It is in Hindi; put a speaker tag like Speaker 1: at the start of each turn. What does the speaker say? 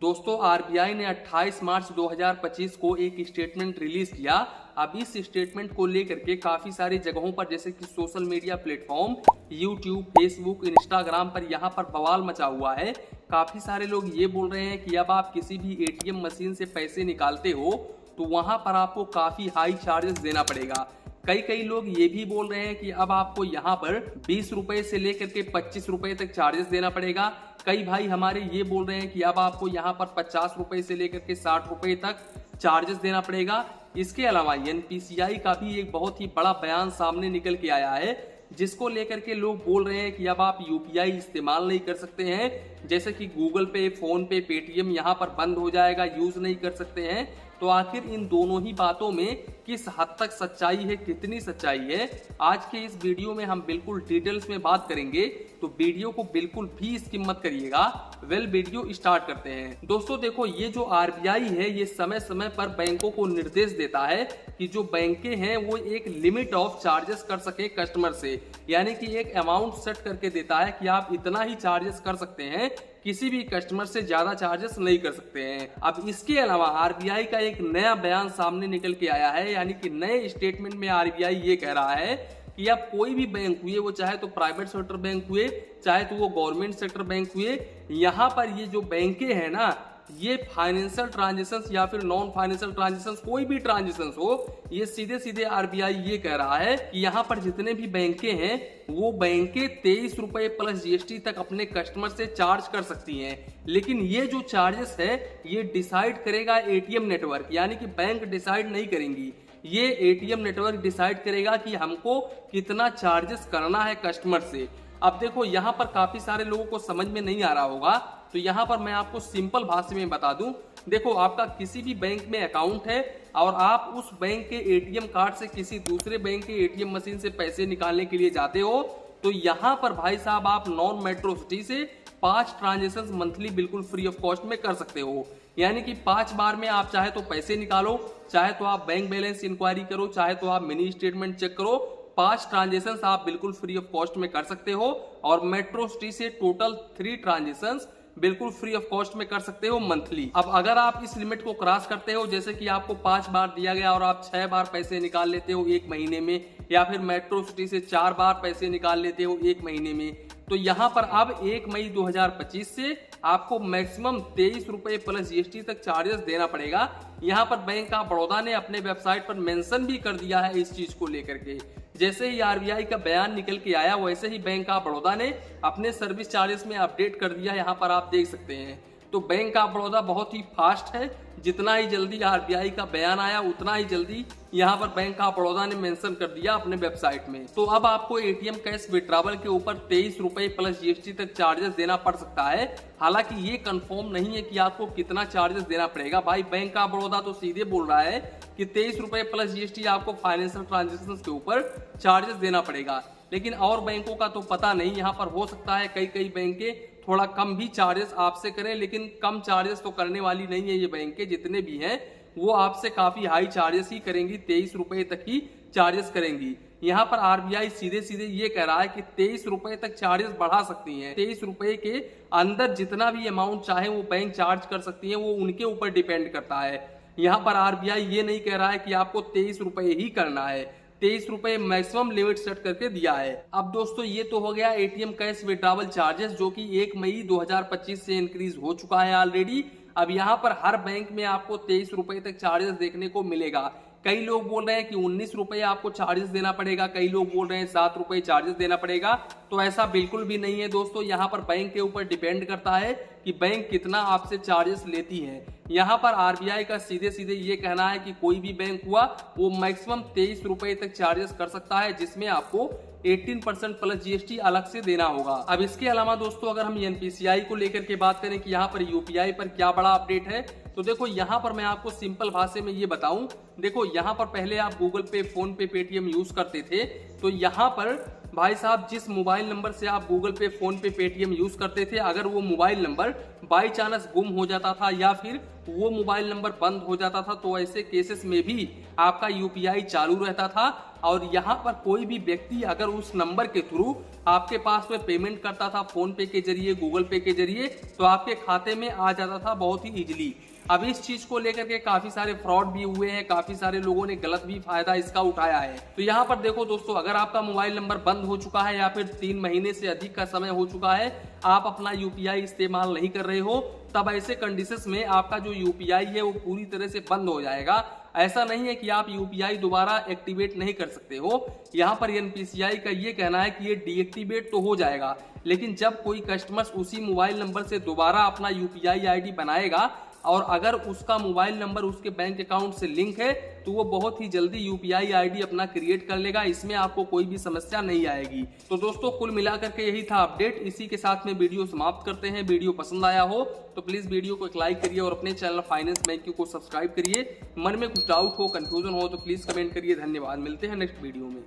Speaker 1: दोस्तों आरबीआई ने 28 मार्च 2025 को एक स्टेटमेंट रिलीज किया। अब इस स्टेटमेंट को लेकर के काफी सारी जगहों पर जैसे कि social media platform YouTube, Facebook, Instagram पर यहाँ पर बवाल मचा हुआ है। काफी सारे लोग ये बोल रहे हैं कि अब आप किसी भी एटीएम मशीन से पैसे निकालते हो तो वहां पर आपको काफी हाई चार्जेस देना पड़ेगा। कई लोग ये भी बोल रहे हैं कि अब आपको यहाँ पर 20 रुपए से लेकर के 25 रुपए तक चार्जेस देना पड़ेगा। कई भाई हमारे ये बोल रहे हैं कि अब आपको यहाँ पर 50 रुपए से लेकर के 60 रुपए तक चार्जेस देना पड़ेगा। इसके अलावा एनपीसीआई का भी एक बहुत ही बड़ा बयान सामने निकल के आया है, जिसको लेकर के लोग बोल रहे हैं कि अब आप यूपीआई इस्तेमाल नहीं कर सकते हैं, जैसे कि गूगल पे, फोन पे, पेटीएम यहाँ पर बंद हो जाएगा, यूज नहीं कर सकते हैं। तो आखिर इन दोनों ही बातों में किस हद तक सच्चाई है, कितनी सच्चाई है, आज के इस वीडियो में हम बिल्कुल डिटेल्स में बात करेंगे। तो वीडियो को बिल्कुल भी स्किप मत करिएगा। वीडियो स्टार्ट करते हैं। दोस्तों देखो, ये जो आरबीआई है ये समय समय पर बैंकों को निर्देश देता है कि जो बैंकें हैं वो एक लिमिट ऑफ चार्जेस कर सके कस्टमर से, यानी कि एक अमाउंट सेट करके देता है कि आप इतना ही चार्जेस कर सकते हैं, किसी भी कस्टमर से ज्यादा चार्जेस नहीं कर सकते हैं। अब इसके अलावा आरबीआई का एक नया बयान सामने निकल के आया है, यानी कि नए स्टेटमेंट में आरबीआई ये कह रहा है कि अब कोई भी बैंक हुए, वो चाहे तो प्राइवेट सेक्टर बैंक हुए, चाहे तो वो गवर्नमेंट सेक्टर बैंक हुए, यहाँ पर ये जो बैंकें हैं ना, ये फाइनेंशियल ट्रांजेक्शन्स या फिर नॉन फाइनेंशियल ट्रांजेक्शन्स, कोई भी ट्रांजेक्शन्स हो, ये सीधे आरबीआई ये कह रहा है कि यहाँ पर जितने भी बैंकें हैं वो बैंकें 23 रुपए प्लस जीएसटी तक अपने कस्टमर से चार्ज कर सकती हैं। लेकिन ये जो चार्जेस है ये डिसाइड करेगा एटीएम नेटवर्क, यानी कि बैंक डिसाइड नहीं करेंगी, ये एटीएम नेटवर्क डिसाइड करेगा कि हमको कितना चार्जेस करना है कस्टमर से। अब देखो, यहाँ पर काफी सारे लोगों को समझ में नहीं आ रहा होगा, तो यहाँ पर मैं आपको सिंपल भाषा में बता दूं। देखो, आपका किसी भी बैंक में अकाउंट है और आप उस बैंक के एटीएम कार्ड से किसी दूसरे बैंक के एटीएम मशीन से पैसे निकालने के लिए जाते हो, तो यहाँ पर भाई साहब आप नॉन मेट्रो सिटी से 5 ट्रांजेक्शन मंथली बिल्कुल फ्री ऑफ कॉस्ट में कर सकते हो। यानी कि 5 बार में आप चाहे तो पैसे निकालो, चाहे तो आप बैंक बैलेंस इंक्वायरी करो, चाहे तो आप मिनी स्टेटमेंट चेक करो, 5 ट्रांजेक्शन आप बिल्कुल फ्री ऑफ कॉस्ट में कर सकते हो। और मेट्रो सिटी से टोटल 3 ट्रांजेक्शन बिल्कुल फ्री ऑफ कॉस्ट में कर सकते हो मंथली। अब अगर आप इस लिमिट को क्रॉस करते हो, जैसे कि आपको 5 बार दिया गया और आप 6 बार पैसे निकाल लेते हो एक महीने में, या फिर मेट्रो सिटी से 4 बार पैसे निकाल लेते हो एक महीने में, तो यहाँ पर अब 1 मई 2025 से आपको मैक्सिमम 23 रुपए प्लस जीएसटी तक चार्जेस देना पड़ेगा। यहाँ पर बैंक ऑफ बड़ौदा ने अपने वेबसाइट पर मेंशन भी कर दिया है इस चीज को लेकर के। जैसे ही आरबीआई का बयान निकल के आया, वैसे ही बैंक ऑफ बड़ौदा ने अपने सर्विस चार्जेस में अपडेट कर दिया, यहाँ पर आप देख सकते हैं। तो बैंक ऑफ बड़ौदा बहुत ही फास्ट है, जितना ही जल्दी आरबीआई का बयान आया उतना ही जल्दी यहाँ पर बैंक ऑफ बड़ौदा ने मेंशन कर दिया अपने वेबसाइट में। तो अब आपको एटीएम कैश विड्रॉवल के ऊपर 23 रुपए प्लस जीएसटी तक चार्जेस देना पड़ सकता है। हालांकि ये कंफर्म नहीं है कि आपको कितना चार्जेस देना पड़ेगा। भाई बैंक ऑफ बड़ौदा तो सीधे बोल रहा है कि 23 रुपए प्लस जीएसटी आपको फाइनेंशियल ट्रांजेक्शन के ऊपर चार्जेस देना पड़ेगा, लेकिन और बैंकों का तो पता नहीं। यहाँ पर हो सकता है कई बैंकें थोड़ा कम भी चार्जेस आपसे करें, लेकिन कम चार्जेस तो करने वाली नहीं है ये बैंकें। जितने भी हैं वो आपसे काफी हाई चार्जेस ही करेंगी, 23 रुपए तक ही चार्जेस करेंगी। यहाँ पर आरबीआई सीधे ये कह रहा है कि 23 रुपए तक चार्जेस बढ़ा सकती हैं। 23 रुपए के अंदर जितना भी अमाउंट चाहे वो बैंक चार्ज कर सकती है, वो उनके ऊपर डिपेंड करता है। यहाँ पर आरबीआई ये नहीं कह रहा है कि आपको 23 रुपए ही करना है, 23 रुपए मैक्सिमम लिमिट सेट करके दिया है। अब दोस्तों, ये तो हो गया एटीएम कैश विड्रॉवल चार्जेस, जो कि 1 मई 2025 से इंक्रीज हो चुका है ऑलरेडी। अब यहाँ पर हर बैंक में आपको 23 रुपए तक चार्जेस देखने को मिलेगा। कई लोग बोल रहे हैं कि 19 रुपए आपको चार्जेस देना पड़ेगा, कई लोग बोल रहे हैं 7 रुपए चार्जेस देना पड़ेगा। तो ऐसा बिल्कुल भी नहीं है दोस्तों, यहाँ पर बैंक के ऊपर डिपेंड करता है कि बैंक कितना आपसे चार्जेस लेती है। यहाँ पर आरबीआई का सीधे ये कहना है कि कोई भी बैंक हुआ वो मैक्सिमम 23 रुपए तक चार्जेस कर सकता है, जिसमें आपको 18% प्लस जीएसटी अलग से देना होगा। अब इसके अलावा दोस्तों, अगर हम एनपीसीआई को लेकर के बात करें कि यहाँ पर यूपीआई पर क्या बड़ा अपडेट है, तो देखो यहाँ पर मैं आपको सिंपल भाषा में ये बताऊं। देखो, यहाँ पर पहले आप गूगल पे, फोन पे, पेटीएम यूज करते थे, तो यहाँ पर भाई साहब जिस मोबाइल नंबर से आप गूगल पे, फोन पे, पेटीएम यूज करते थे, अगर वो मोबाइल नंबर बाई चांस गुम हो जाता था या फिर वो मोबाइल नंबर बंद हो जाता था। तो ऐसे केसेस में भी आपका यूपीआई चालू रहता था और यहाँ पर कोई भी व्यक्ति अगर उस नंबर के थ्रू आपके पास में पेमेंट करता था फोन पे के जरिए, गूगल पे के जरिए, तो आपके खाते में आ जाता था बहुत ही इजीली। अब इस चीज को लेकर के काफी सारे फ्रॉड भी हुए हैं, काफी सारे लोगों ने गलत भी फायदा इसका उठाया है। तो यहाँ पर देखो दोस्तों, अगर आपका मोबाइल नंबर बंद हो चुका है या फिर 3 महीने से अधिक का समय हो चुका है, आप अपना यूपीआई इस्तेमाल नहीं कर रहे हो, तब ऐसे कंडीशंस में आपका जो यूपीआई है वो पूरी तरह से बंद हो जाएगा। ऐसा नहीं है कि आप यूपीआई दोबारा एक्टिवेट नहीं कर सकते हो। यहाँ पर एनपीसीआई का ये कहना है कि ये डीएक्टिवेट तो हो जाएगा, लेकिन जब कोई कस्टमर उसी मोबाइल नंबर से दोबारा अपना यूपीआई आईडी बनाएगा और अगर उसका मोबाइल नंबर उसके बैंक अकाउंट से लिंक है तो वो बहुत ही जल्दी यूपीआई आईडी अपना क्रिएट कर लेगा। इसमें आपको कोई भी समस्या नहीं आएगी। तो दोस्तों, कुल मिलाकर के यही था अपडेट। इसी के साथ में वीडियो समाप्त करते हैं। वीडियो पसंद आया हो तो प्लीज वीडियो को एक लाइक करिए और अपने चैनल फाइनेंस बैंक को सब्सक्राइब करिए। मन में कुछ डाउट हो, कंफ्यूजन हो तो प्लीज कमेंट करिए। धन्यवाद, मिलते हैं नेक्स्ट वीडियो में।